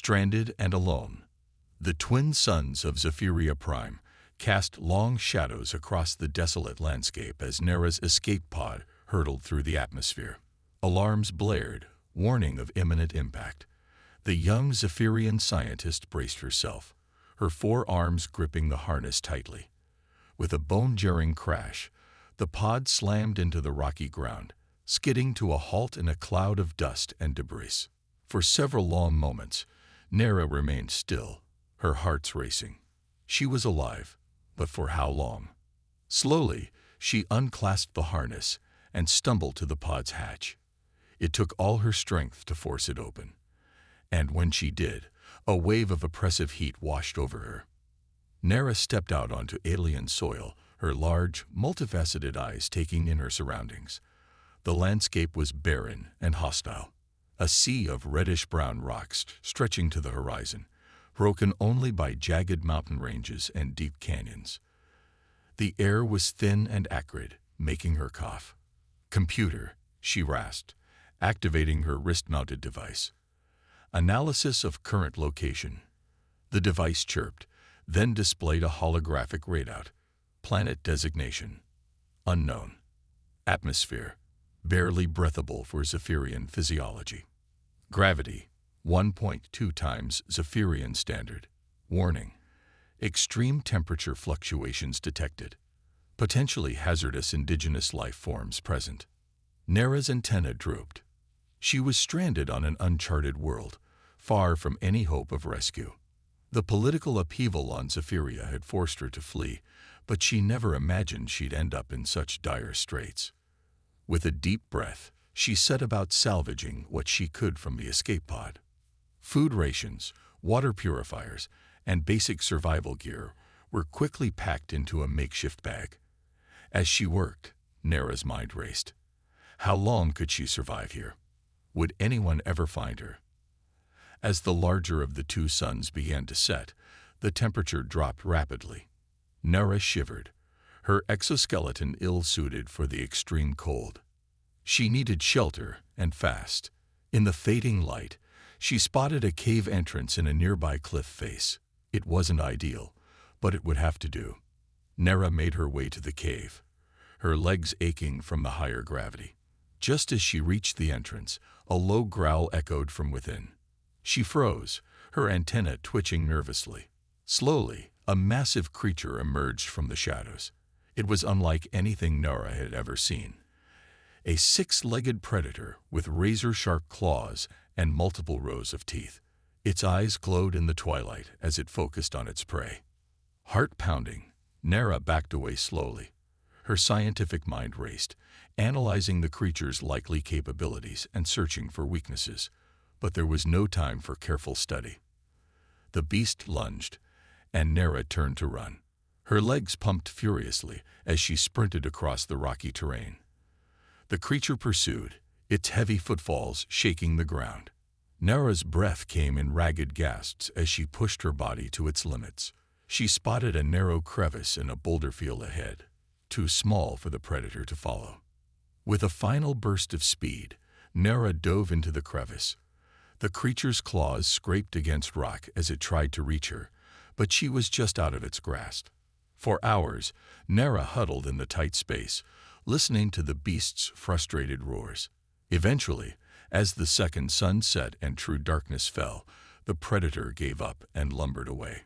Stranded and alone, the twin suns of Zephyria Prime cast long shadows across the desolate landscape as Nera's escape pod hurtled through the atmosphere. Alarms blared, warning of imminent impact. The young Zephyrian scientist braced herself, her forearms gripping the harness tightly. With a bone-jarring crash, the pod slammed into the rocky ground, skidding to a halt in a cloud of dust and debris. For several long moments, Nera remained still, her heart racing. She was alive, but for how long? Slowly, she unclasped the harness and stumbled to the pod's hatch. It took all her strength to force it open. And when she did, a wave of oppressive heat washed over her. Nera stepped out onto alien soil, her large, multifaceted eyes taking in her surroundings. The landscape was barren and hostile, a sea of reddish-brown rocks stretching to the horizon, broken only by jagged mountain ranges and deep canyons. The air was thin and acrid, making her cough. "Computer," she rasped, activating her wrist-mounted device. "Analysis of current location." The device chirped, then displayed a holographic readout. Planet designation: unknown. Atmosphere: barely breathable for Zephyrian physiology. Gravity: 1.2 times Zephyrian standard. Warning: extreme temperature fluctuations detected. Potentially hazardous indigenous life forms present. Nera's antenna drooped. She was stranded on an uncharted world, far from any hope of rescue. The political upheaval on Zephyria had forced her to flee, but she never imagined she'd end up in such dire straits. With a deep breath, she set about salvaging what she could from the escape pod. Food rations, water purifiers, and basic survival gear were quickly packed into a makeshift bag. As she worked, Nera's mind raced. How long could she survive here? Would anyone ever find her? As the larger of the two suns began to set, the temperature dropped rapidly. Nera shivered, her exoskeleton ill-suited for the extreme cold. She needed shelter, and fast. In the fading light, she spotted a cave entrance in a nearby cliff face. It wasn't ideal, but it would have to do. Nera made her way to the cave, her legs aching from the higher gravity. Just as she reached the entrance, a low growl echoed from within. She froze, her antenna twitching nervously. Slowly, a massive creature emerged from the shadows. It was unlike anything Nera had ever seen. A six-legged predator with razor-sharp claws and multiple rows of teeth. Its eyes glowed in the twilight as it focused on its prey. Heart pounding, Nera backed away slowly. Her scientific mind raced, analyzing the creature's likely capabilities and searching for weaknesses. But there was no time for careful study. The beast lunged, and Nera turned to run. Her legs pumped furiously as she sprinted across the rocky terrain. The creature pursued, its heavy footfalls shaking the ground. Nera's breath came in ragged gasps as she pushed her body to its limits. She spotted a narrow crevice in a boulder field ahead, too small for the predator to follow. With a final burst of speed, Nera dove into the crevice. The creature's claws scraped against rock as it tried to reach her, but she was just out of its grasp. For hours, Nera huddled in the tight space, listening to the beast's frustrated roars. Eventually, as the second sun set and true darkness fell, the predator gave up and lumbered away.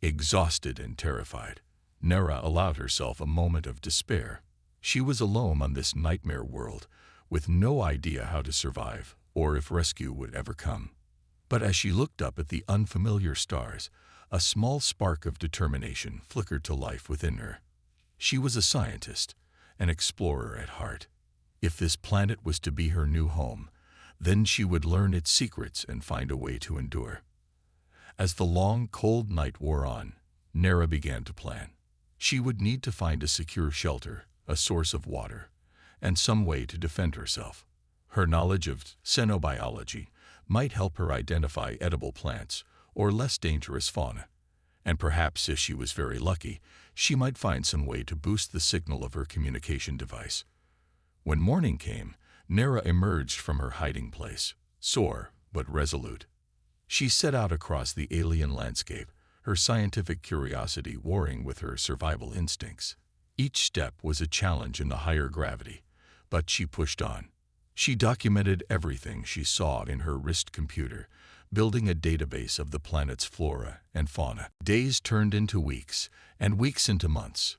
Exhausted and terrified, Nera allowed herself a moment of despair. She was alone on this nightmare world, with no idea how to survive or if rescue would ever come. But as she looked up at the unfamiliar stars, a small spark of determination flickered to life within her. She was a scientist, an explorer at heart. If this planet was to be her new home, then she would learn its secrets and find a way to endure. As the long, cold night wore on, Nera began to plan. She would need to find a secure shelter, a source of water, and some way to defend herself. Her knowledge of xenobiology might help her identify edible plants or less dangerous fauna, and perhaps, if she was very lucky, she might find some way to boost the signal of her communication device. When morning came, Nera emerged from her hiding place, sore but resolute. She set out across the alien landscape, her scientific curiosity warring with her survival instincts. Each step was a challenge in the higher gravity, but she pushed on. She documented everything she saw in her wrist computer, building a database of the planet's flora and fauna. Days turned into weeks, and weeks into months.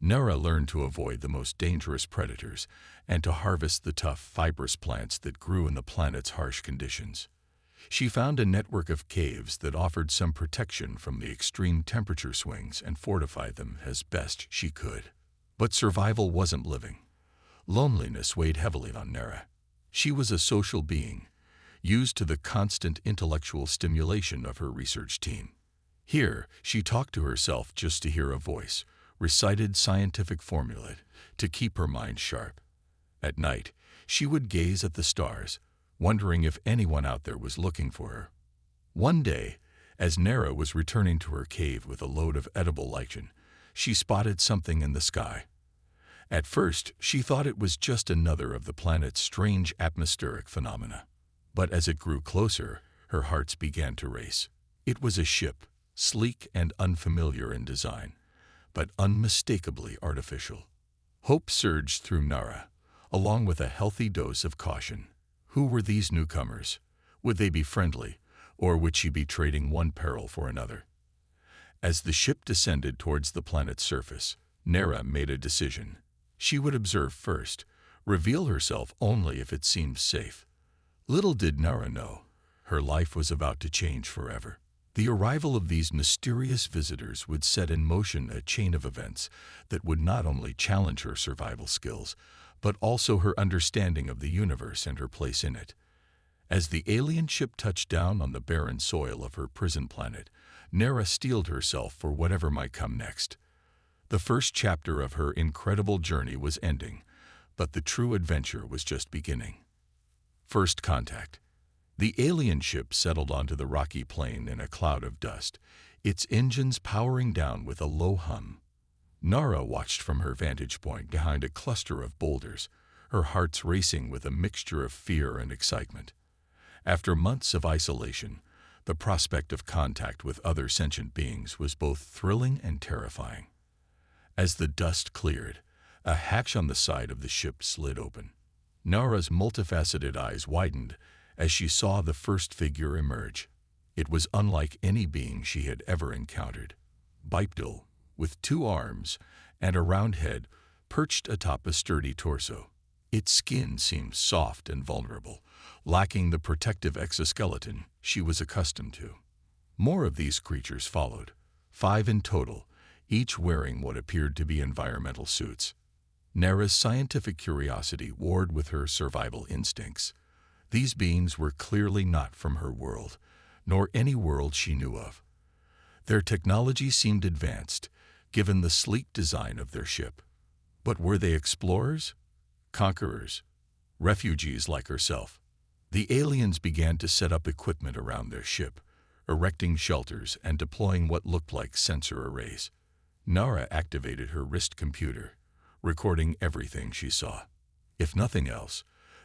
Nara learned to avoid the most dangerous predators and to harvest the tough, fibrous plants that grew in the planet's harsh conditions. She found a network of caves that offered some protection from the extreme temperature swings and fortified them as best she could. But survival wasn't living. Loneliness weighed heavily on Nara. She was a social being, used to the constant intellectual stimulation of her research team. Here, she talked to herself just to hear a voice, recited scientific formulae to keep her mind sharp. At night, she would gaze at the stars, wondering if anyone out there was looking for her. One day, as Nara was returning to her cave with a load of edible lichen, she spotted something in the sky. At first, she thought it was just another of the planet's strange atmospheric phenomena. But as it grew closer, her heart began to race. It was a ship, sleek and unfamiliar in design, but unmistakably artificial. Hope surged through Nara, along with a healthy dose of caution. Who were these newcomers? Would they be friendly, or would she be trading one peril for another? As the ship descended towards the planet's surface, Nara made a decision. She would observe first, reveal herself only if it seemed safe. Little did Nara know, her life was about to change forever. The arrival of these mysterious visitors would set in motion a chain of events that would not only challenge her survival skills, but also her understanding of the universe and her place in it. As the alien ship touched down on the barren soil of her prison planet, Nara steeled herself for whatever might come next. The first chapter of her incredible journey was ending, but the true adventure was just beginning. First contact. The alien ship settled onto the rocky plain in a cloud of dust, its engines powering down with a low hum. Nara watched from her vantage point behind a cluster of boulders, her heart racing with a mixture of fear and excitement. After months of isolation, the prospect of contact with other sentient beings was both thrilling and terrifying. As the dust cleared, a hatch on the side of the ship slid open. Nara's multifaceted eyes widened as she saw the first figure emerge. It was unlike any being she had ever encountered. Bipedal, with 2 arms and a round head perched atop a sturdy torso. Its skin seemed soft and vulnerable, lacking the protective exoskeleton she was accustomed to. More of these creatures followed, 5 in total, each wearing what appeared to be environmental suits. Nara's scientific curiosity warred with her survival instincts. These beings were clearly not from her world, nor any world she knew of. Their technology seemed advanced, given the sleek design of their ship. But were they explorers? Conquerors? Refugees like herself? The aliens began to set up equipment around their ship, erecting shelters and deploying what looked like sensor arrays. Nara activated her wrist computer, recording everything she saw. If nothing else,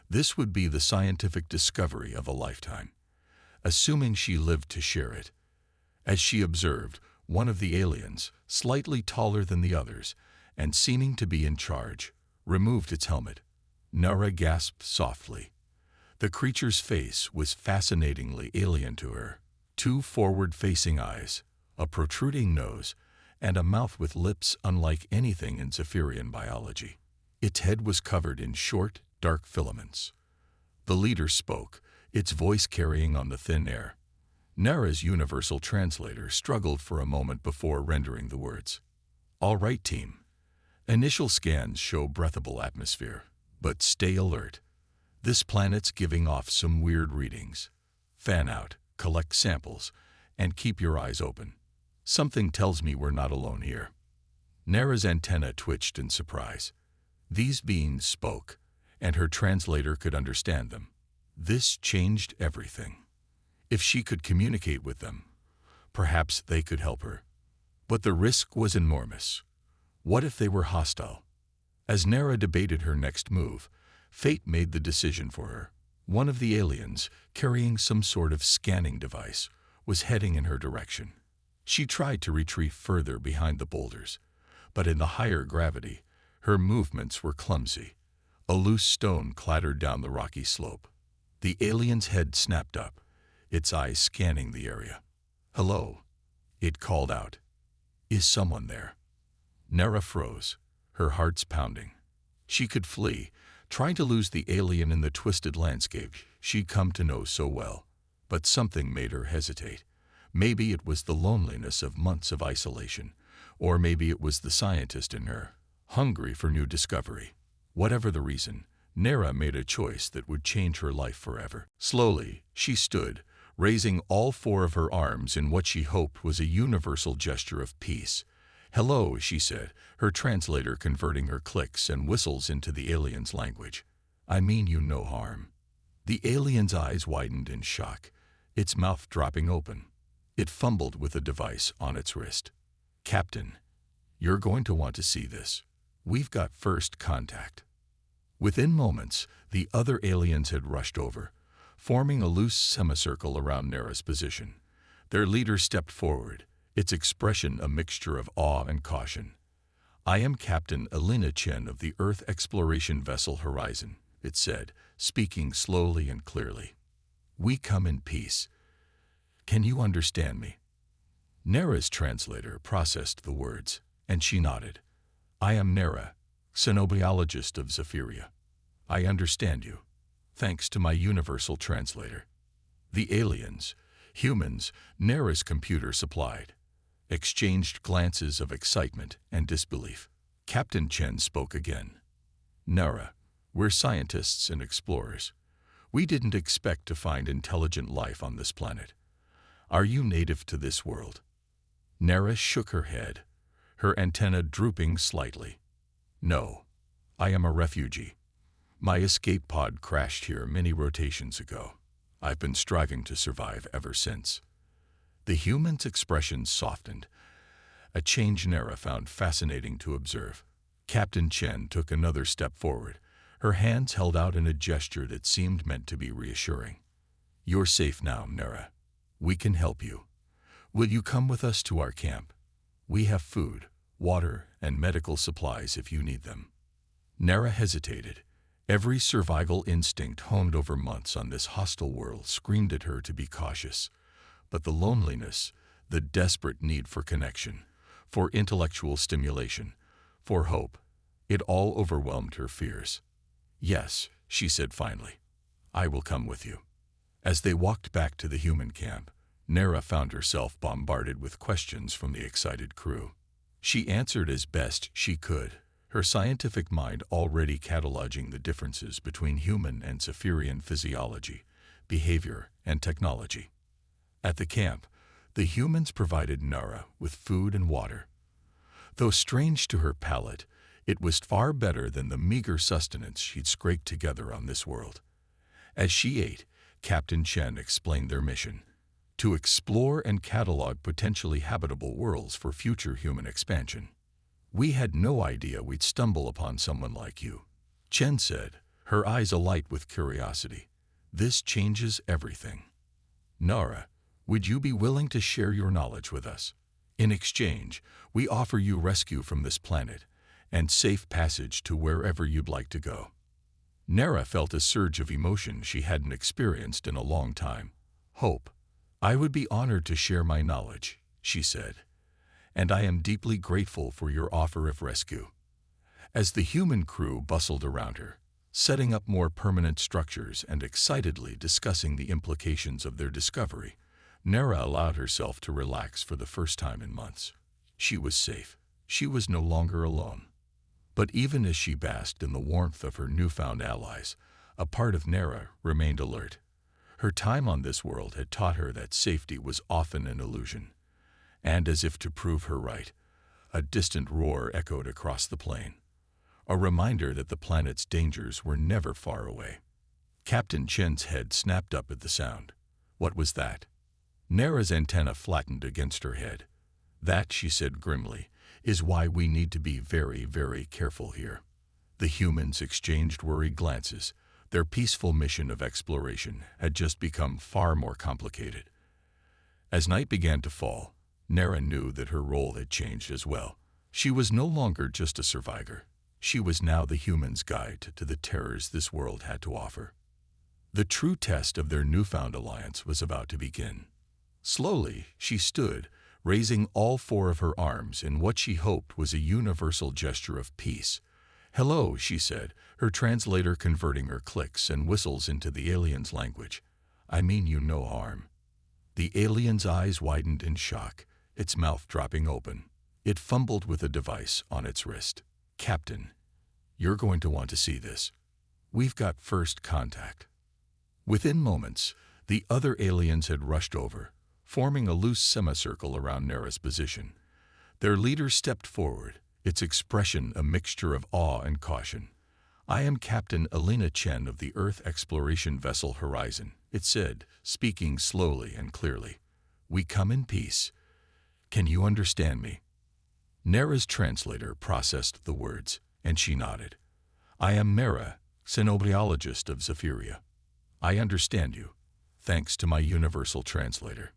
this would be the scientific discovery of a lifetime, assuming she lived to share it. As she observed, one of the aliens, slightly taller than the others and seeming to be in charge, removed its helmet. Nara gasped softly. The creature's face was fascinatingly alien to her. 2 forward-facing eyes, a protruding nose, and a mouth with lips unlike anything in Zephyrian biology. Its head was covered in short, dark filaments. The leader spoke, its voice carrying on the thin air. Nara's universal translator struggled for a moment before rendering the words. "All right, team. Initial scans show breathable atmosphere, but stay alert. This planet's giving off some weird readings. Fan out, collect samples, and keep your eyes open. Something tells me we're not alone here." Nara's antenna twitched in surprise. These beings spoke, and her translator could understand them. This changed everything. If she could communicate with them, perhaps they could help her. But the risk was enormous. What if they were hostile? As Nara debated her next move, fate made the decision for her. One of the aliens, carrying some sort of scanning device, was heading in her direction. She tried to retreat further behind the boulders, but in the higher gravity, her movements were clumsy. A loose stone clattered down the rocky slope. The alien's head snapped up, its eyes scanning the area. "Hello," it called out. "Is someone there?" Nera froze, her heart's pounding. She could flee, try to lose the alien in the twisted landscape she'd come to know so well. But something made her hesitate. Maybe it was the loneliness of months of isolation, or maybe it was the scientist in her, hungry for new discovery. Whatever the reason, Nera made a choice that would change her life forever. Slowly, she stood, raising all four of her arms in what she hoped was a universal gesture of peace. "Hello," she said, her translator converting her clicks and whistles into the alien's language. "I mean you no harm." The alien's eyes widened in shock, its mouth dropping open. It fumbled with a device on its wrist. "Captain, you're going to want to see this. We've got first contact." Within moments, the other aliens had rushed over, forming a loose semicircle around Nera's position. Their leader stepped forward, its expression a mixture of awe and caution. "I am Captain Elena Chen of the Earth exploration vessel Horizon," it said, speaking slowly and clearly. "We come in peace. Can you understand me?" Nera's translator processed the words, and she nodded. "I am Nera, xenobiologist of Zephyria. I understand you, thanks to my universal translator." The aliens, humans Nera's computer supplied, exchanged glances of excitement and disbelief. Captain Chen spoke again. "Nera, we're scientists and explorers. We didn't expect to find intelligent life on this planet. Are you native to this world?" Nera shook her head, her antenna drooping slightly. "No, I am a refugee. My escape pod crashed here many rotations ago. I've been striving to survive ever since." The human's expression softened, a change Nera found fascinating to observe. Captain Chen took another step forward, her hands held out in a gesture that seemed meant to be reassuring. "You're safe now, Nera. We can help you. Will you come with us to our camp? We have food, water, and medical supplies if you need them." Nera hesitated. Every survival instinct honed over months on this hostile world screamed at her to be cautious. But the loneliness, the desperate need for connection, for intellectual stimulation, for hope, it all overwhelmed her fears. "Yes," she said finally, "I will come with you." As they walked back to the human camp, Nera found herself bombarded with questions from the excited crew. She answered as best she could, her scientific mind already cataloging the differences between human and Zephyrian physiology, behavior, and technology. At the camp, the humans provided Nera with food and water. Though strange to her palate, it was far better than the meager sustenance she'd scraped together on this world. As she ate, Captain Chen explained their mission: to explore and catalog potentially habitable worlds for future human expansion. "We had no idea we'd stumble upon someone like you," Chen said, her eyes alight with curiosity. "This changes everything. Nara, would you be willing to share your knowledge with us? In exchange, we offer you rescue from this planet and safe passage to wherever you'd like to go." Nara felt a surge of emotion she hadn't experienced in a long time. "Hope. I would be honored to share my knowledge," she said, "and I am deeply grateful for your offer of rescue." As the human crew bustled around her, setting up more permanent structures and excitedly discussing the implications of their discovery, Nara allowed herself to relax for the first time in months. She was safe. She was no longer alone. But even as she basked in the warmth of her newfound allies, a part of Nara remained alert. Her time on this world had taught her that safety was often an illusion. And as if to prove her right, a distant roar echoed across the plain, a reminder that the planet's dangers were never far away. Captain Chen's head snapped up at the sound. What was that? Nara's antenna flattened against her head. "That," she said grimly, "is why we need to be very, very careful here." The humans exchanged worried glances, Their peaceful mission of exploration had just become far more complicated. As night began to fall, Nera knew that her role had changed as well. She was no longer just a survivor. She was now the human's guide to the terrors this world had to offer. The true test of their newfound alliance was about to begin. Slowly, she stood, raising all four of her arms in what she hoped was a universal gesture of peace. "Hello," she said, her translator converting her clicks and whistles into the alien's language. "I mean you no harm." The alien's eyes widened in shock, its mouth dropping open. It fumbled with a device on its wrist. "Captain, you're going to want to see this. We've got first contact." Within moments, the other aliens had rushed over, forming a loose semicircle around Nera's position. Their leader stepped forward, its expression a mixture of awe and caution. "I am Captain Elena Chen of the Earth exploration vessel Horizon," it said, speaking slowly and clearly. "We come in peace. Can you understand me?" Nera's translator processed the words, and she nodded. "I am Nera, xenobiologist of Zephyria. I understand you, thanks to my universal translator."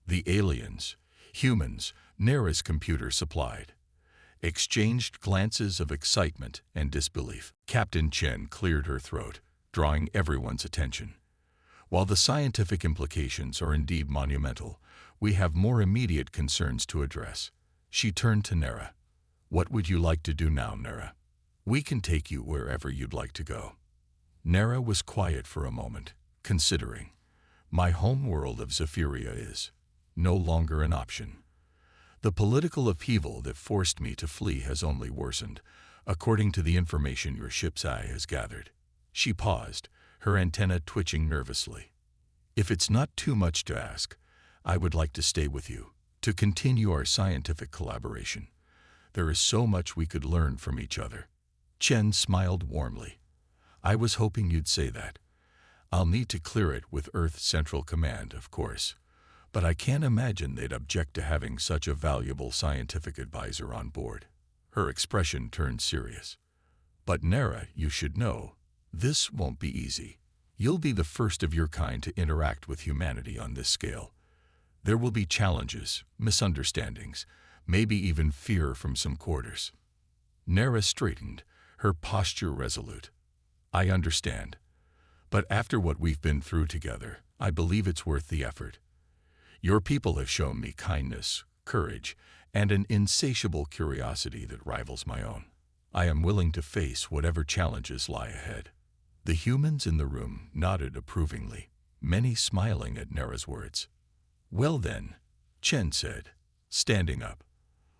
The aliens, humans, Nera's computer supplied, exchanged glances of excitement and disbelief. Captain Chen cleared her throat, drawing everyone's attention. "While the scientific implications are indeed monumental, we have more immediate concerns to address." She turned to Nera. "What would you like to do now, Nera? We can take you wherever you'd like to go." Nera was quiet for a moment, considering. "My home world of Zephyria is no longer an option. The political upheaval that forced me to flee has only worsened, according to the information your ship's eye has gathered." She paused, her antenna twitching nervously. "If it's not too much to ask, I would like to stay with you, to continue our scientific collaboration. There is so much we could learn from each other." Chen smiled warmly. "I was hoping you'd say that. I'll need to clear it with Earth Central Command, of course, but I can't imagine they'd object to having such a valuable scientific advisor on board." Her expression turned serious. "But Nera, you should know, this won't be easy. You'll be the first of your kind to interact with humanity on this scale. There will be challenges, misunderstandings, maybe even fear from some quarters." Nera straightened, her posture resolute. "I understand. But after what we've been through together, I believe it's worth the effort. Your people have shown me kindness, courage, and an insatiable curiosity that rivals my own. I am willing to face whatever challenges lie ahead." The humans in the room nodded approvingly, many smiling at Nera's words. "Well then," Chen said, standing up,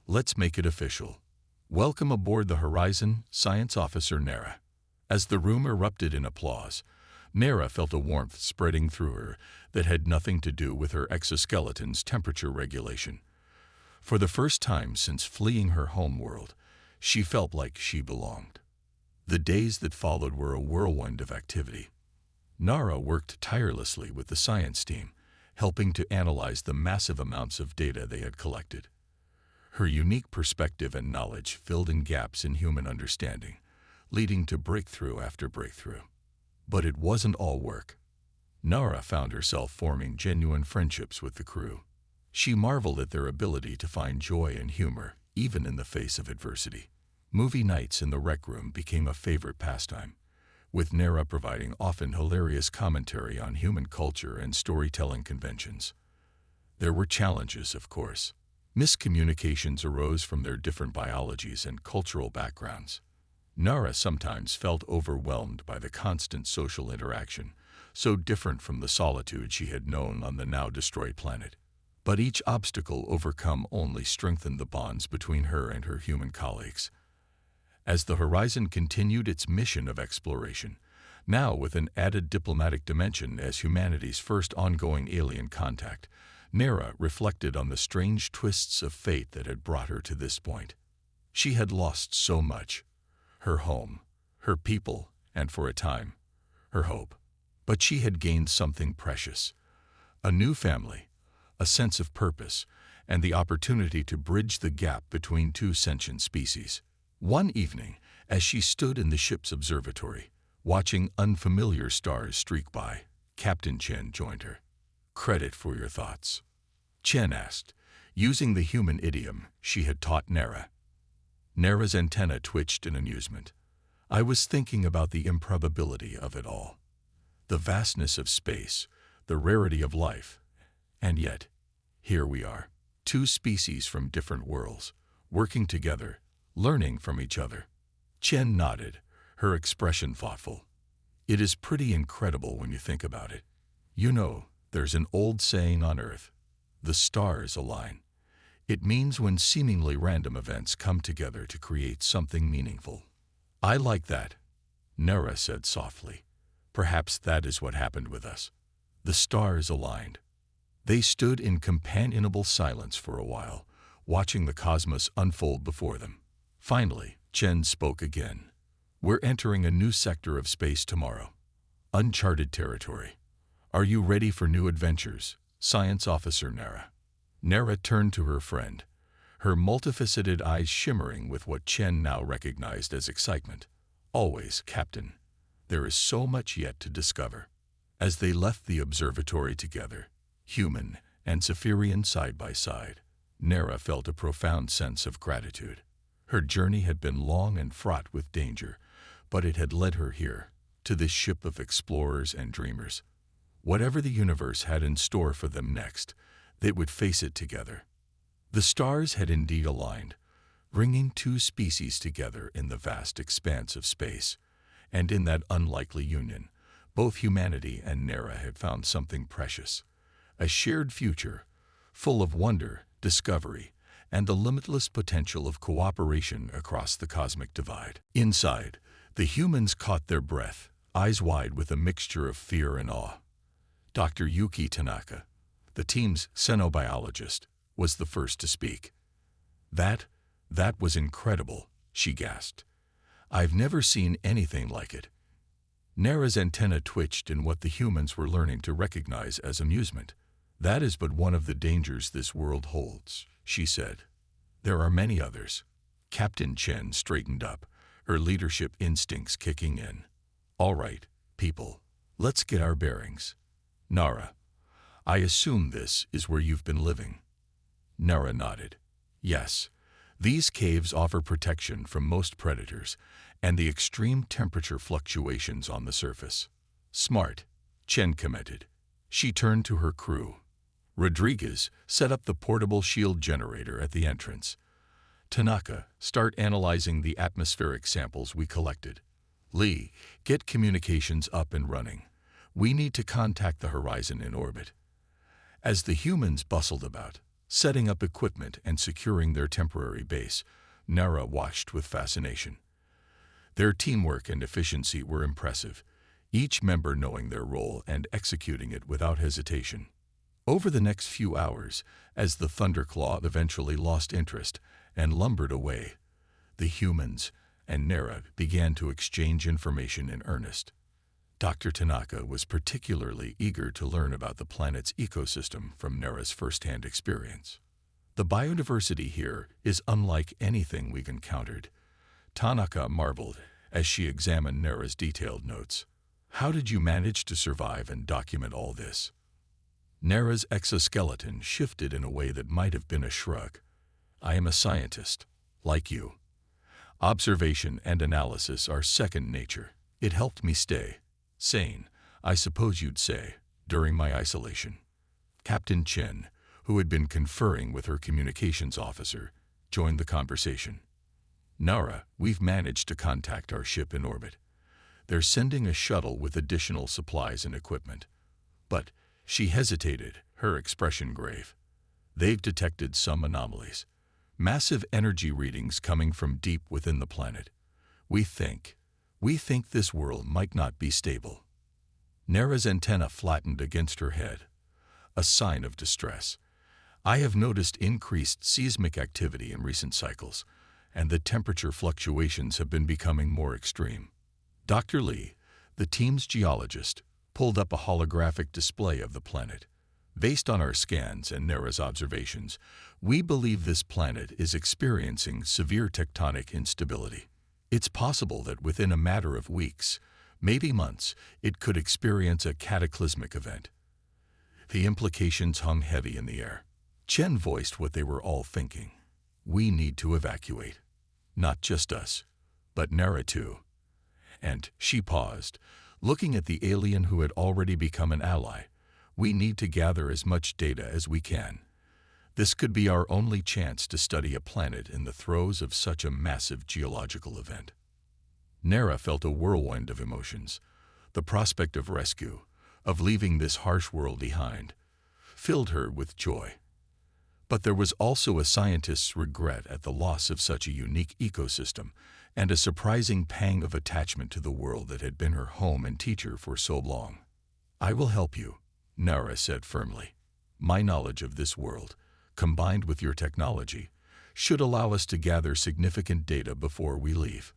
"let's make it official. Welcome aboard the Horizon, Science Officer Nera." As the room erupted in applause, Nera felt a warmth spreading through her that had nothing to do with her exoskeleton's temperature regulation. For the first time since fleeing her homeworld, she felt like she belonged. The days that followed were a whirlwind of activity. Nara worked tirelessly with the science team, helping to analyze the massive amounts of data they had collected. Her unique perspective and knowledge filled in gaps in human understanding, leading to breakthrough after breakthrough. But it wasn't all work. Nara found herself forming genuine friendships with the crew. She marveled at their ability to find joy and humor, even in the face of adversity. Movie nights in the rec room became a favorite pastime, with Nera providing often hilarious commentary on human culture and storytelling conventions. There were challenges, of course. Miscommunications arose from their different biologies and cultural backgrounds. Nara sometimes felt overwhelmed by the constant social interaction, so different from the solitude she had known on the now-destroyed planet. But each obstacle overcome only strengthened the bonds between her and her human colleagues. As the Horizon continued its mission of exploration, now with an added diplomatic dimension as humanity's first ongoing alien contact, Nera reflected on the strange twists of fate that had brought her to this point. She had lost so much: her home, her people, and for a time, her hope. But she had gained something precious: a new family, a sense of purpose, and the opportunity to bridge the gap between two sentient species. One evening, as she stood in the ship's observatory, Watching unfamiliar stars streak by, Captain Chen joined her. "Credit for your thoughts?" Chen asked, using the human idiom she had taught Nara. Nara's antenna twitched in amusement. "I was thinking about the improbability of it all. The vastness of space, the rarity of life. And yet, here we are, two species from different worlds, working together, learning from each other." Chen nodded, her expression thoughtful. "It is pretty incredible when you think about it. You know, there's an old saying on Earth, the stars align. It means when seemingly random events come together to create something meaningful." "I like that," Nara said softly. "Perhaps that is what happened with us. The stars aligned." They stood in companionable silence for a while, watching the cosmos unfold before them. Finally, Chen spoke again. "We're entering a new sector of space tomorrow. Uncharted territory. Are you ready for new adventures, Science Officer Nara?" Nara turned to her friend, her multifaceted eyes shimmering with what Chen now recognized as excitement. "Always, Captain. There is so much yet to discover." As they left the observatory together, human and Zephyrian side by side, Nara felt a profound sense of gratitude. Her journey had been long and fraught with danger, but it had led her here, to this ship of explorers and dreamers. Whatever the universe had in store for them next, they would face it together. The stars had indeed aligned, bringing two species together in the vast expanse of space, and in that unlikely union, both humanity and Nara had found something precious, a shared future, full of wonder, discovery, and the limitless potential of cooperation across the cosmic divide. Inside, the humans caught their breath, eyes wide with a mixture of fear and awe. Dr. Yuki Tanaka, the team's xenobiologist, was the first to speak. That was incredible," she gasped. "I've never seen anything like it." Nara's antenna twitched in what the humans were learning to recognize as amusement. "That is but one of the dangers this world holds," she said. "There are many others." Captain Chen straightened up, her leadership instincts kicking in. "All right, people, let's get our bearings. Nara, I assume this is where you've been living." Nara nodded. "Yes, these caves offer protection from most predators and the extreme temperature fluctuations on the surface." "Smart," Chen commented. She turned to her crew. "Rodriguez, set up the portable shield generator at the entrance. Tanaka, start analyzing the atmospheric samples we collected. Lee, get communications up and running. We need to contact the horizon in orbit." As the humans bustled about, setting up equipment and securing their temporary base, Nara watched with fascination. Their teamwork and efficiency were impressive, each member knowing their role and executing it without hesitation. Over the next few hours, as the Thunderclaw eventually lost interest and lumbered away, the humans and Nara began to exchange information in earnest. Dr. Tanaka was particularly eager to learn about the planet's ecosystem from Nara's first-hand experience. "The biodiversity here is unlike anything we've encountered," Tanaka marveled as she examined Nara's detailed notes. "How did you manage to survive and document all this?" Nara's exoskeleton shifted in a way that might have been a shrug. "I am a scientist, like you. Observation and analysis are second nature. It helped me stay sane, I suppose you'd say, during my isolation." Captain Chen, who had been conferring with her communications officer, joined the conversation. "Nara, we've managed to contact our ship in orbit. They're sending a shuttle with additional supplies and equipment." But she hesitated, her expression grave. "They've detected some anomalies. Massive energy readings coming from deep within the planet. We think this world might not be stable." Nara's antenna flattened against her head, a sign of distress. "I have noticed increased seismic activity in recent cycles, and the temperature fluctuations have been becoming more extreme." Dr. Lee, the team's geologist, pulled up a holographic display of the planet. "Based on our scans and Nara's observations, we believe this planet is experiencing severe tectonic instability. It's possible that within a matter of weeks, Maybe months, it could experience a cataclysmic event. The implications hung heavy in the air. Chen voiced what they were all thinking. We need to evacuate. Not just us, but Nara too. And she paused, looking at the alien who had already become an ally. We need to gather as much data as we can. This could be our only chance to study a planet in the throes of such a massive geological event. Nara felt a whirlwind of emotions. The prospect of rescue, of leaving this harsh world behind, filled her with joy. But there was also a scientist's regret at the loss of such a unique ecosystem and a surprising pang of attachment to the world that had been her home and teacher for so long. I will help you, Nara said firmly. My knowledge of this world, combined with your technology, should allow us to gather significant data before we leave.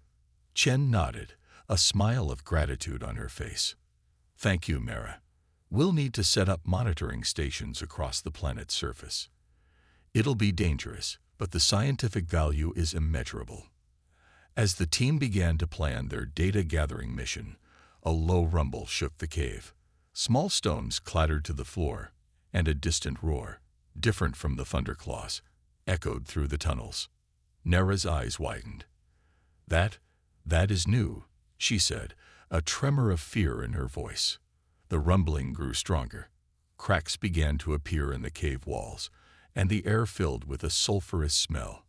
Chen nodded, a smile of gratitude on her face. Thank you, Nara. We'll need to set up monitoring stations across the planet's surface. It'll be dangerous, but the scientific value is immeasurable. As the team began to plan their data-gathering mission, a low rumble shook the cave. Small stones clattered to the floor, and a distant roar, different from the thunderclaws, echoed through the tunnels. Nara's eyes widened. That is new, she said, a tremor of fear in her voice. The rumbling grew stronger. Cracks began to appear in the cave walls, and the air filled with a sulphurous smell.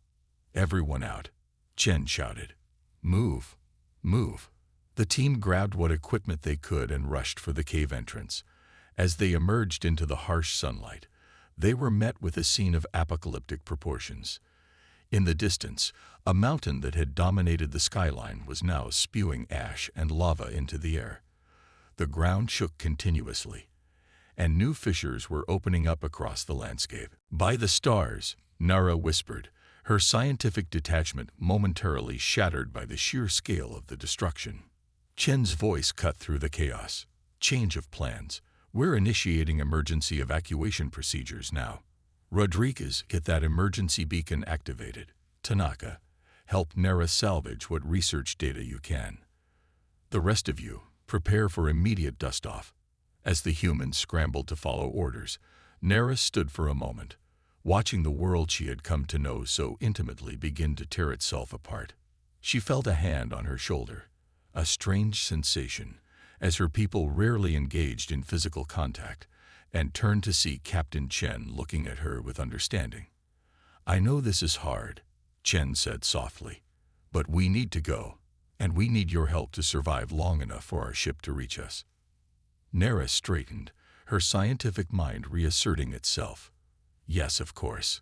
Everyone out, Chen shouted. Move, move. The team grabbed what equipment they could and rushed for the cave entrance. As they emerged into the harsh sunlight, they were met with a scene of apocalyptic proportions. In the distance, a mountain that had dominated the skyline was now spewing ash and lava into the air. The ground shook continuously, and new fissures were opening up across the landscape. By the stars, Nara whispered, her scientific detachment momentarily shattered by the sheer scale of the destruction. Chen's voice cut through the chaos. Change of plans. We're initiating emergency evacuation procedures now. Rodriguez, get that emergency beacon activated. Tanaka, help Nara salvage what research data you can. The rest of you, prepare for immediate dust-off. As the humans scrambled to follow orders, Nara stood for a moment, watching the world she had come to know so intimately begin to tear itself apart. She felt a hand on her shoulder, a strange sensation, as her people rarely engaged in physical contact, and turned to see Captain Chen looking at her with understanding. I know this is hard, Chen said softly, but we need to go, and we need your help to survive long enough for our ship to reach us. Nara straightened, her scientific mind reasserting itself. Yes, of course.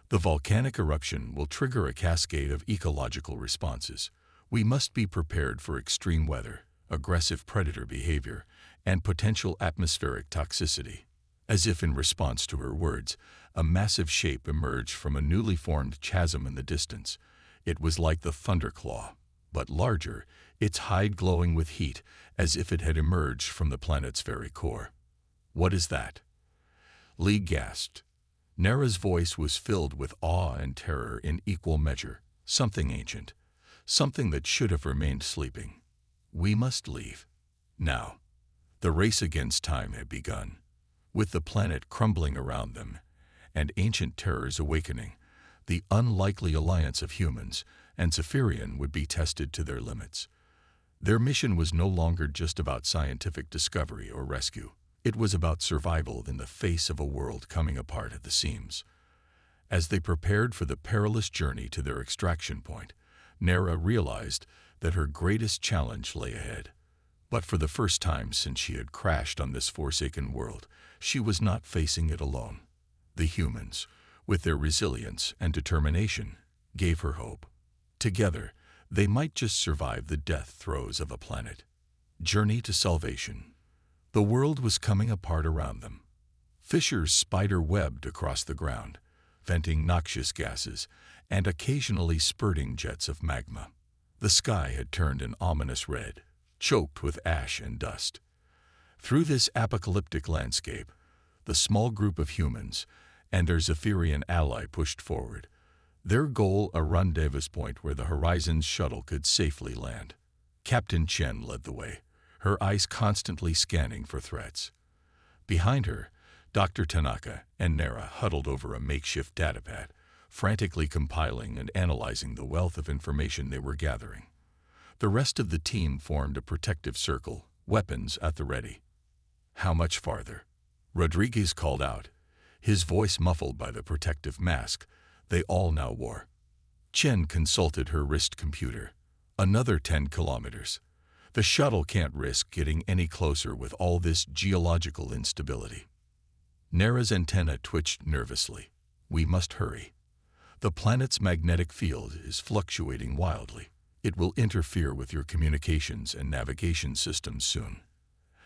The volcanic eruption will trigger a cascade of ecological responses. We must be prepared for extreme weather, aggressive predator behavior, and potential atmospheric toxicity. As if in response to her words, a massive shape emerged from a newly formed chasm in the distance. It was like the thunderclaw, but larger, its hide glowing with heat, as if it had emerged from the planet's very core. What is that? Lee gasped. Nara's voice was filled with awe and terror in equal measure. Something ancient, something that should have remained sleeping. We must leave. Now. The race against time had begun. With the planet crumbling around them, and ancient terrors awakening, the unlikely alliance of humans and Zephyrian would be tested to their limits. Their mission was no longer just about scientific discovery or rescue. It was about survival in the face of a world coming apart at the seams. As they prepared for the perilous journey to their extraction point, Nara realized that her greatest challenge lay ahead. But for the first time since she had crashed on this forsaken world, she was not facing it alone. The humans, with their resilience and determination, gave her hope. Together, they might just survive the death throes of a planet. Journey to salvation. The world was coming apart around them. Fissures spider-webbed across the ground, venting noxious gases and occasionally spurting jets of magma. The sky had turned an ominous red, choked with ash and dust. Through this apocalyptic landscape, the small group of humans and their Zephyrian ally pushed forward, their goal a rendezvous point where the Horizon's shuttle could safely land. Captain Chen led the way, her eyes constantly scanning for threats. Behind her, Dr. Tanaka and Nara huddled over a makeshift datapad, frantically compiling and analyzing the wealth of information they were gathering. The rest of the team formed a protective circle, weapons at the ready. "How much farther?" Rodriguez called out, his voice muffled by the protective mask they all now wore. Chen consulted her wrist computer. "Another 10 kilometers. The shuttle can't risk getting any closer with all this geological instability." Nara's antenna twitched nervously. "We must hurry. The planet's magnetic field is fluctuating wildly. It will interfere with your communications and navigation systems soon."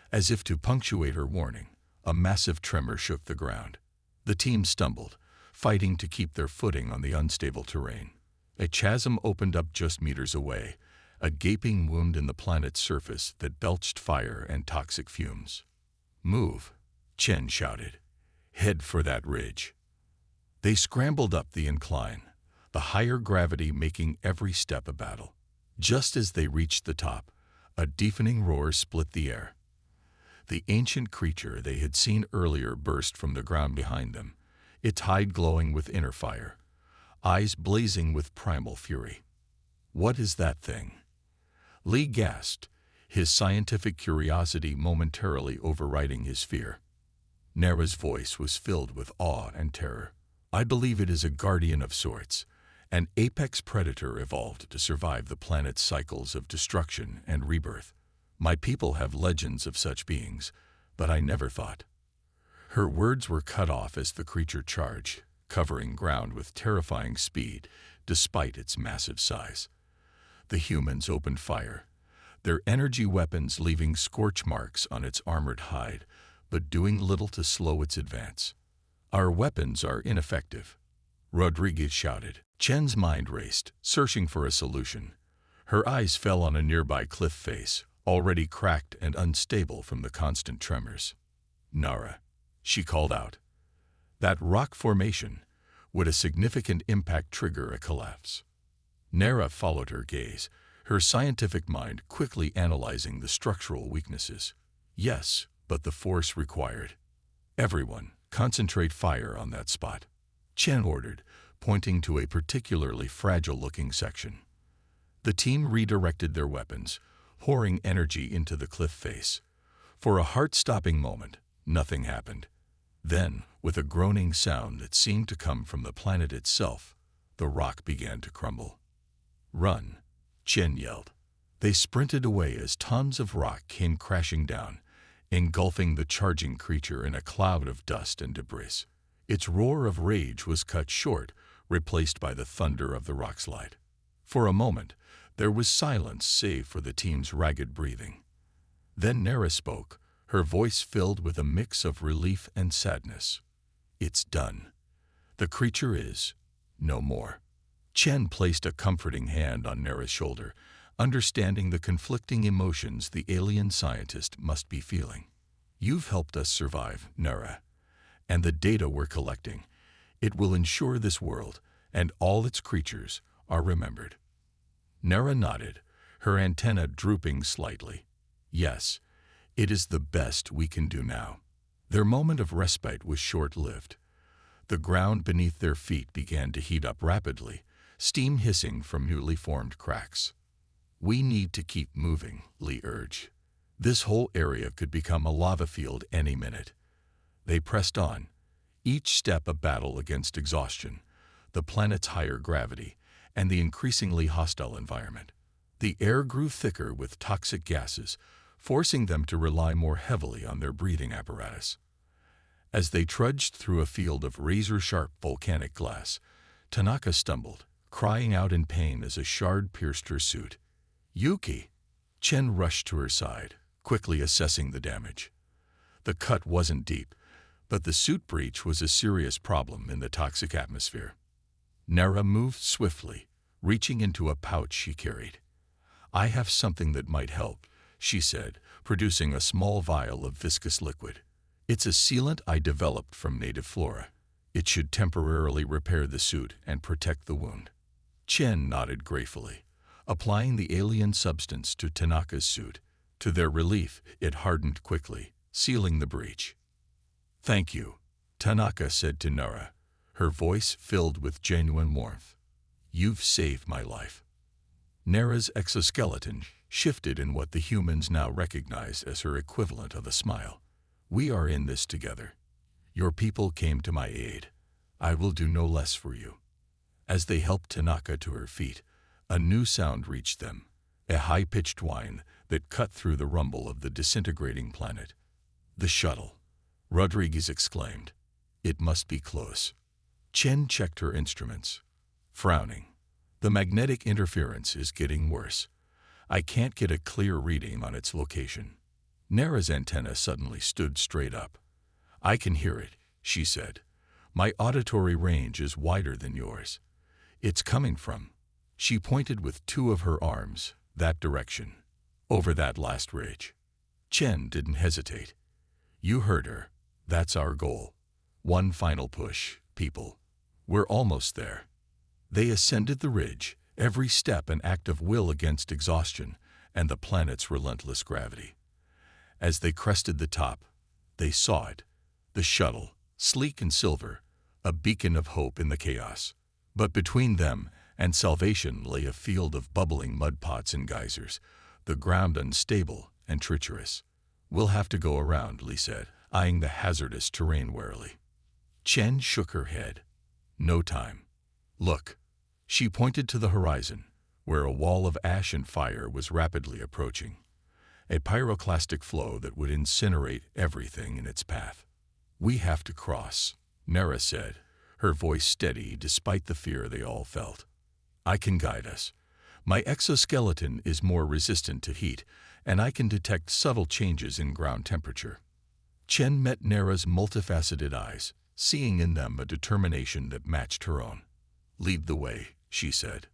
As if to punctuate her warning, a massive tremor shook the ground. The team stumbled, fighting to keep their footing on the unstable terrain. A chasm opened up just meters away, a gaping wound in the planet's surface that belched fire and toxic fumes. "Move," Chen shouted. "Head for that ridge." They scrambled up the incline, the higher gravity making every step a battle. Just as they reached the top, a deafening roar split the air. The ancient creature they had seen earlier burst from the ground behind them, its hide glowing with inner fire, eyes blazing with primal fury. "What is that thing?" Lee gasped, his scientific curiosity momentarily overriding his fear. Nara's voice was filled with awe and terror. "I believe it is a guardian of sorts, an apex predator evolved to survive the planet's cycles of destruction and rebirth. My people have legends of such beings, but I never thought." Her words were cut off as the creature charged, covering ground with terrifying speed despite its massive size. The humans opened fire, their energy weapons leaving scorch marks on its armored hide, but doing little to slow its advance. "Our weapons are ineffective," Rodriguez shouted. Chen's mind raced, searching for a solution. Her eyes fell on a nearby cliff face, already cracked and unstable from the constant tremors. "Nara," she called out. "That rock formation, would a significant impact trigger a collapse?" Nara followed her gaze, her scientific mind quickly analyzing the structural weaknesses. "Yes, but the force required." "Everyone, concentrate fire on that spot," Chen ordered, pointing to a particularly fragile-looking section. The team redirected their weapons, pouring energy into the cliff face. For a heart-stopping moment, nothing happened. Then, with a groaning sound that seemed to come from the planet itself, the rock began to crumble. "Run," Chen yelled. They sprinted away as tons of rock came crashing down, engulfing the charging creature in a cloud of dust and debris. Its roar of rage was cut short, replaced by the thunder of the rockslide. For a moment, there was silence save for the team's ragged breathing. Then Nara spoke, her voice filled with a mix of relief and sadness. "It's done. The creature is no more." Chen placed a comforting hand on Nara's shoulder, understanding the conflicting emotions the alien scientist must be feeling. "You've helped us survive, Nara, and the data we're collecting, it will ensure this world and all its creatures are remembered." Nara nodded, her antenna drooping slightly. "Yes, it is the best we can do now." Their moment of respite was short-lived. The ground beneath their feet began to heat up rapidly, steam hissing from newly formed cracks. "We need to keep moving," Lee urged. "This whole area could become a lava field any minute." They pressed on, each step a battle against exhaustion, the planet's higher gravity, and the increasingly hostile environment. The air grew thicker with toxic gases, forcing them to rely more heavily on their breathing apparatus. As they trudged through a field of razor-sharp volcanic glass, Tanaka stumbled, crying out in pain as a shard pierced her suit. "Yuki!" Chen rushed to her side, quickly assessing the damage. The cut wasn't deep, but the suit breach was a serious problem in the toxic atmosphere. Nara moved swiftly, reaching into a pouch she carried. "I have something that might help," she said, producing a small vial of viscous liquid. "It's a sealant I developed from native flora. It should temporarily repair the suit and protect the wound." Chen nodded gratefully, applying the alien substance to Tanaka's suit. To their relief, it hardened quickly, sealing the breach. "Thank you," Tanaka said to Nara, her voice filled with genuine warmth. "You've saved my life." Nara's exoskeleton shifted in what the humans now recognized as her equivalent of a smile. "We are in this together. Your people came to my aid. I will do no less for you." As they helped Tanaka to her feet, a new sound reached them, a high-pitched whine that cut through the rumble of the disintegrating planet. "The shuttle," Rodriguez exclaimed. "It must be close." Chen checked her instruments, frowning. "The magnetic interference is getting worse. I can't get a clear reading on its location." Nara's antenna suddenly stood straight up. "I can hear it," she said. "My auditory range is wider than yours. It's coming from—" She pointed with two of her arms, that direction, over that last ridge. Chen didn't hesitate. "You heard her. That's our goal. One final push, people. We're almost there." They ascended the ridge, every step an act of will against exhaustion and the planet's relentless gravity. As they crested the top, they saw it, the shuttle, sleek and silver, a beacon of hope in the chaos. But between them and salvation lay a field of bubbling mud pots and geysers, the ground unstable and treacherous. "We'll have to go around," Lee said, eyeing the hazardous terrain warily. Chen shook her head. "No time. Look." She pointed to the horizon, where a wall of ash and fire was rapidly approaching, a pyroclastic flow that would incinerate everything in its path. "We have to cross," Nara said, her voice steady despite the fear they all felt. "I can guide us. My exoskeleton is more resistant to heat, and I can detect subtle changes in ground temperature." Chen met Nara's multifaceted eyes, seeing in them a determination that matched her own. "Lead the way," she said.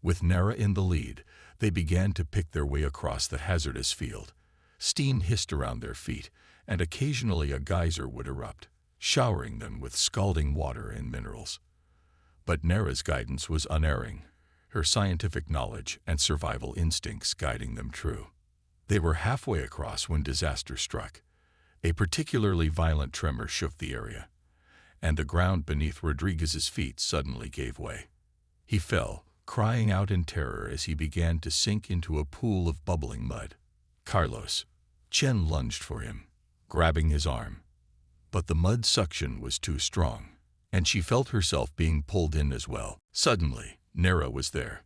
With Nara in the lead, they began to pick their way across the hazardous field. Steam hissed around their feet, and occasionally a geyser would erupt, showering them with scalding water and minerals. But Nara's guidance was unerring, her scientific knowledge and survival instincts guiding them true. They were halfway across when disaster struck. A particularly violent tremor shook the area, and the ground beneath Rodriguez's feet suddenly gave way. He fell, crying out in terror as he began to sink into a pool of bubbling mud. "Carlos!" Chen lunged for him, grabbing his arm. But the mud suction was too strong, and she felt herself being pulled in as well. Suddenly, Nara was there.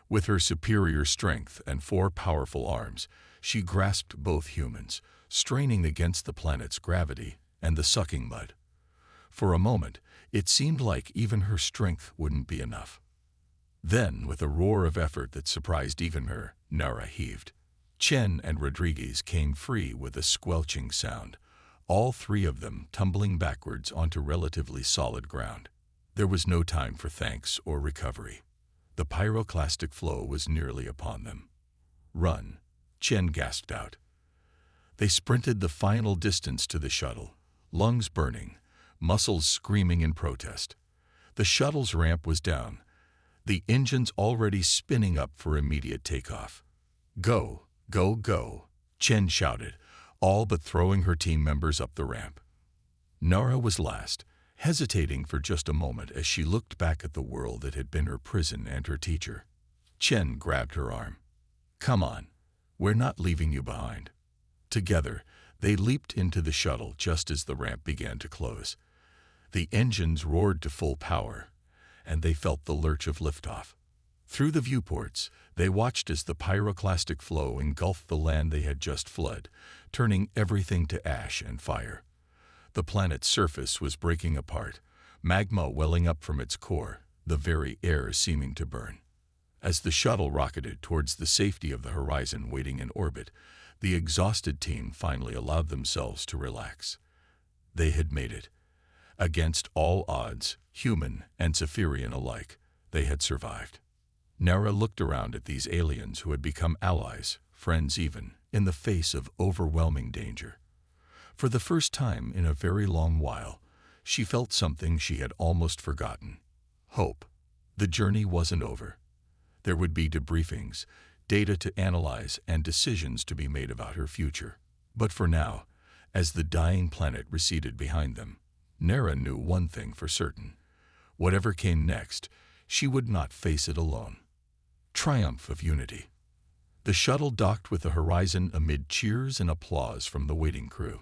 With her superior strength and 4 powerful arms, she grasped both humans, straining against the planet's gravity and the sucking mud. For a moment, it seemed like even her strength wouldn't be enough. Then, with a roar of effort that surprised even her, Nara heaved. Chen and Rodriguez came free with a squelching sound, all 3 of them tumbling backwards onto relatively solid ground. There was no time for thanks or recovery. The pyroclastic flow was nearly upon them. "Run," Chen gasped out. They sprinted the final distance to the shuttle, lungs burning, muscles screaming in protest. The shuttle's ramp was down, the engines already spinning up for immediate takeoff. "Go, go, go," Chen shouted, all but throwing her team members up the ramp. Nara was last, hesitating for just a moment as she looked back at the world that had been her prison and her teacher. Chen grabbed her arm. "Come on, we're not leaving you behind." Together, they leaped into the shuttle just as the ramp began to close. The engines roared to full power, and they felt the lurch of liftoff. Through the viewports, they watched as the pyroclastic flow engulfed the land they had just fled, turning everything to ash and fire. The planet's surface was breaking apart, magma welling up from its core, the very air seeming to burn. As the shuttle rocketed towards the safety of the horizon waiting in orbit, the exhausted team finally allowed themselves to relax. They had made it. Against all odds, human and Zephyrian alike, they had survived. Nara looked around at these aliens who had become allies, friends even, in the face of overwhelming danger. For the first time in a very long while, she felt something she had almost forgotten: hope. The journey wasn't over. There would be debriefings, data to analyze, and decisions to be made about her future. But for now, as the dying planet receded behind them, Nera knew one thing for certain. Whatever came next, she would not face it alone. Triumph of unity. The shuttle docked with the horizon amid cheers and applause from the waiting crew.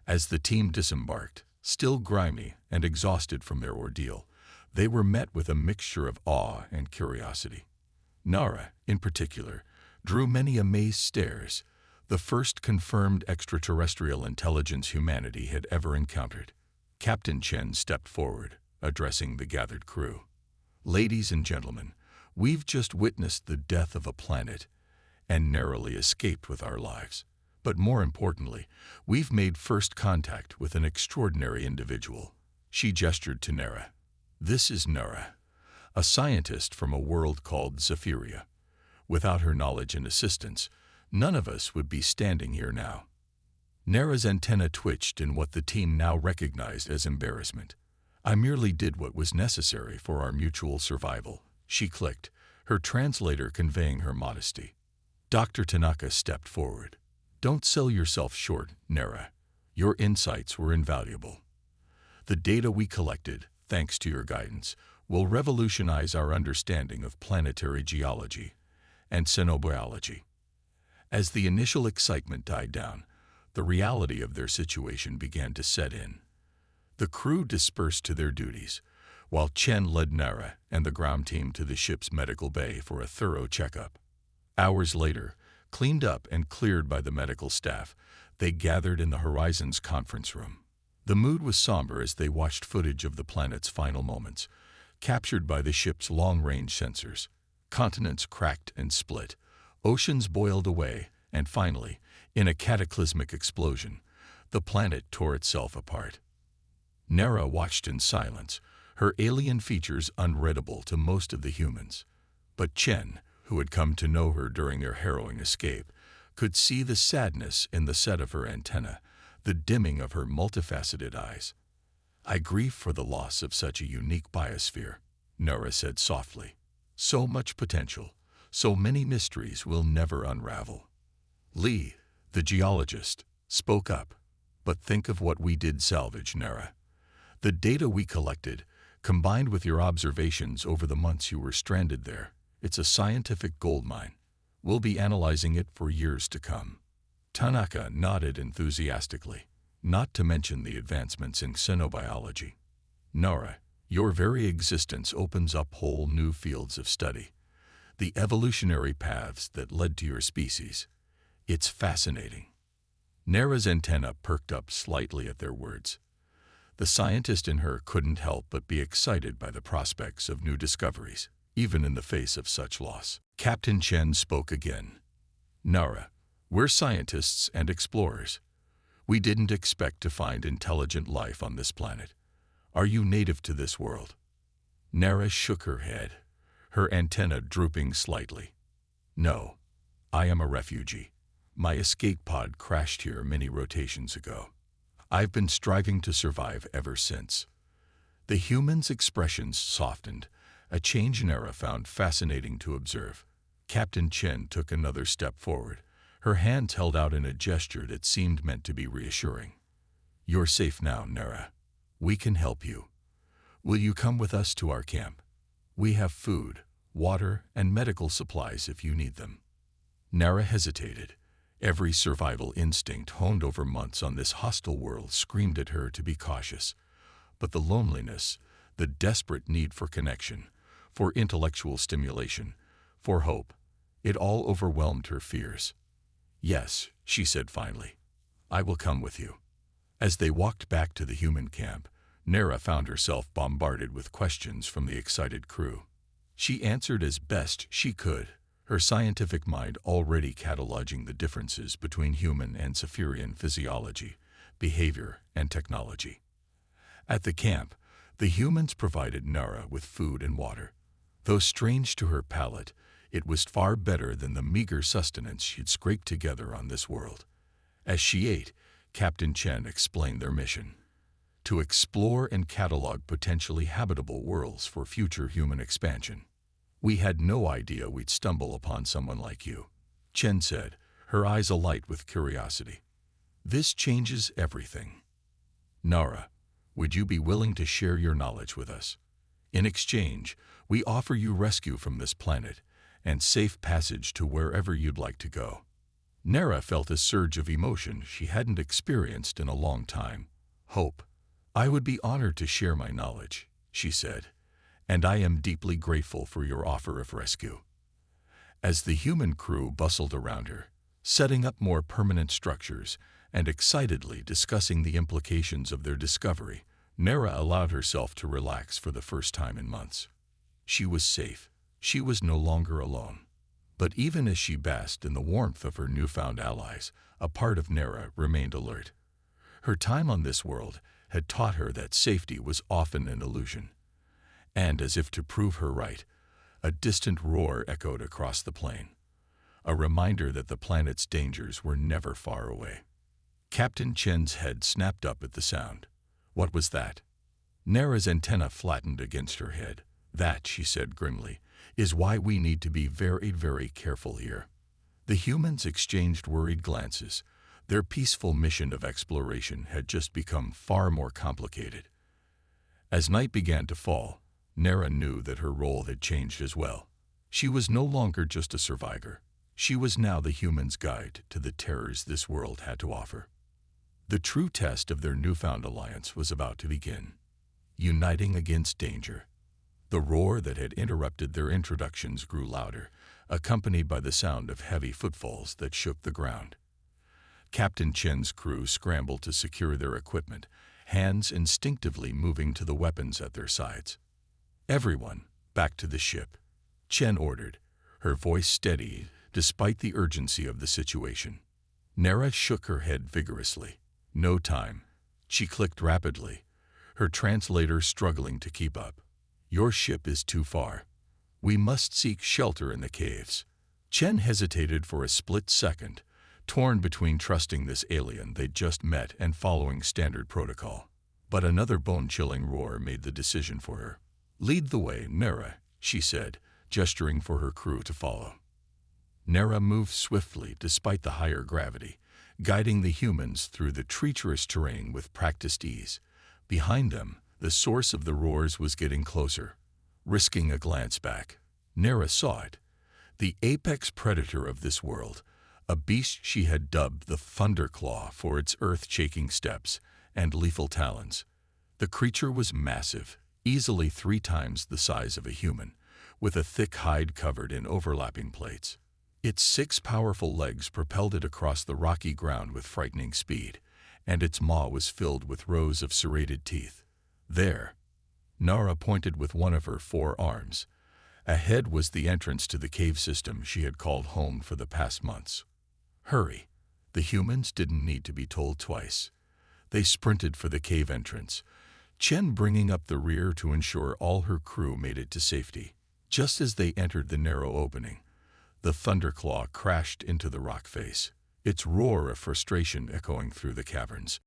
As the team disembarked, still grimy and exhausted from their ordeal, they were met with a mixture of awe and curiosity. Nara, in particular, drew many amazed stares, the first confirmed extraterrestrial intelligence humanity had ever encountered. Captain Chen stepped forward, addressing the gathered crew. "Ladies and gentlemen, we've just witnessed the death of a planet and narrowly escaped with our lives. But more importantly, we've made first contact with an extraordinary individual." She gestured to Nera. "This is Nera, a scientist from a world called Zephyria. Without her knowledge and assistance, none of us would be standing here now." Nera's antenna twitched in what the team now recognized as embarrassment. "I merely did what was necessary for our mutual survival," she clicked, her translator conveying her modesty. Dr. Tanaka stepped forward. "Don't sell yourself short, Nera. Your insights were invaluable. The data we collected, thanks to your guidance, will revolutionize our understanding of planetary geology and xenobiology." As the initial excitement died down, the reality of their situation began to set in. The crew dispersed to their duties, while Chen led Nara and the ground team to the ship's medical bay for a thorough checkup. Hours later, cleaned up and cleared by the medical staff, they gathered in the Horizon's conference room. The mood was somber as they watched footage of the planet's final moments, captured by the ship's long-range sensors. Continents cracked and split, oceans boiled away, and finally, in a cataclysmic explosion, the planet tore itself apart. Nera watched in silence, her alien features unreadable to most of the humans. But Chen, who had come to know her during their harrowing escape, could see the sadness in the set of her antenna, the dimming of her multifaceted eyes. "I grieve for the loss of such a unique biosphere," Nera said softly. "So much potential, so many mysteries will never unravel." Li, the geologist, spoke up. "But think of what we did salvage, Nera. The data we collected, combined with your observations over the months you were stranded there, it's a scientific goldmine. We'll be analyzing it for years to come." Tanaka nodded enthusiastically, not to mention the advancements in xenobiology. "Nora, your very existence opens up whole new fields of study. The evolutionary paths that led to your species. It's fascinating." Nera's antenna perked up slightly at their words. The scientist in her couldn't help but be excited by the prospects of new discoveries, even in the face of such loss. Captain Chen spoke again. "Nara, we're scientists and explorers. We didn't expect to find intelligent life on this planet. Are you native to this world?" Nara shook her head, her antenna drooping slightly. "No, I am a refugee. My escape pod crashed here many rotations ago. I've been striving to survive ever since." The human's expressions softened, a change Nara found fascinating to observe. Captain Chen took another step forward, her hands held out in a gesture that seemed meant to be reassuring. "You're safe now, Nara. We can help you. Will you come with us to our camp? We have food, water, and medical supplies if you need them." Nara hesitated. Every survival instinct honed over months on this hostile world screamed at her to be cautious. But the loneliness, the desperate need for connection, for intellectual stimulation, for hope, it all overwhelmed her fears. "Yes," she said finally, "I will come with you." As they walked back to the human camp, Nara found herself bombarded with questions from the excited crew. She answered as best she could, her scientific mind already cataloging the differences between human and Zephyrian physiology, behavior, and technology. At the camp, the humans provided Nara with food and water. Though strange to her palate, it was far better than the meager sustenance she'd scraped together on this world. As she ate, Captain Chen explained their mission: to explore and catalog potentially habitable worlds for future human expansion. "We had no idea we'd stumble upon someone like you," Chen said, her eyes alight with curiosity. "This changes everything. Nara, would you be willing to share your knowledge with us? In exchange, we offer you rescue from this planet and safe passage to wherever you'd like to go." Nara felt a surge of emotion she hadn't experienced in a long time. "Hope, I would be honored to share my knowledge," she said, "and I am deeply grateful for your offer of rescue." As the human crew bustled around her, setting up more permanent structures and excitedly discussing the implications of their discovery, Nara allowed herself to relax for the first time in months. She was safe. She was no longer alone. But even as she basked in the warmth of her newfound allies, a part of Nara remained alert. Her time on this world had taught her that safety was often an illusion. And as if to prove her right, a distant roar echoed across the plain, a reminder that the planet's dangers were never far away. Captain Chen's head snapped up at the sound. What was that? Nara's antenna flattened against her head. "That," she said grimly, "is why we need to be very, very careful here." The humans exchanged worried glances. Their peaceful mission of exploration had just become far more complicated. As night began to fall, Nara knew that her role had changed as well. She was no longer just a survivor. She was now the humans' guide to the terrors this world had to offer. The true test of their newfound alliance was about to begin. Uniting against danger. The roar that had interrupted their introductions grew louder, accompanied by the sound of heavy footfalls that shook the ground. Captain Chen's crew scrambled to secure their equipment, hands instinctively moving to the weapons at their sides. "Everyone, back to the ship," Chen ordered, her voice steady despite the urgency of the situation. Nara shook her head vigorously. "No time." She clicked rapidly, her translator struggling to keep up. "Your ship is too far. We must seek shelter in the caves." Chen hesitated for a split second, torn between trusting this alien they'd just met and following standard protocol. But another bone-chilling roar made the decision for her. "Lead the way, Nara," she said, gesturing for her crew to follow. Nara moved swiftly despite the higher gravity, guiding the humans through the treacherous terrain with practiced ease. Behind them, the source of the roars was getting closer. Risking a glance back, Nara saw it. The apex predator of this world, a beast she had dubbed the Thunderclaw for its earth-shaking steps and lethal talons. The creature was massive, easily 3 times the size of a human, with a thick hide covered in overlapping plates. Its 6 powerful legs propelled it across the rocky ground with frightening speed, and its maw was filled with rows of serrated teeth. There, Nara pointed with one of her 4 arms. Ahead was the entrance to the cave system she had called home for the past months. "Hurry." The humans didn't need to be told twice. They sprinted for the cave entrance, Chen bringing up the rear to ensure all her crew made it to safety. Just as they entered the narrow opening, the Thunderclaw crashed into the rock face, its roar of frustration echoing through the caverns.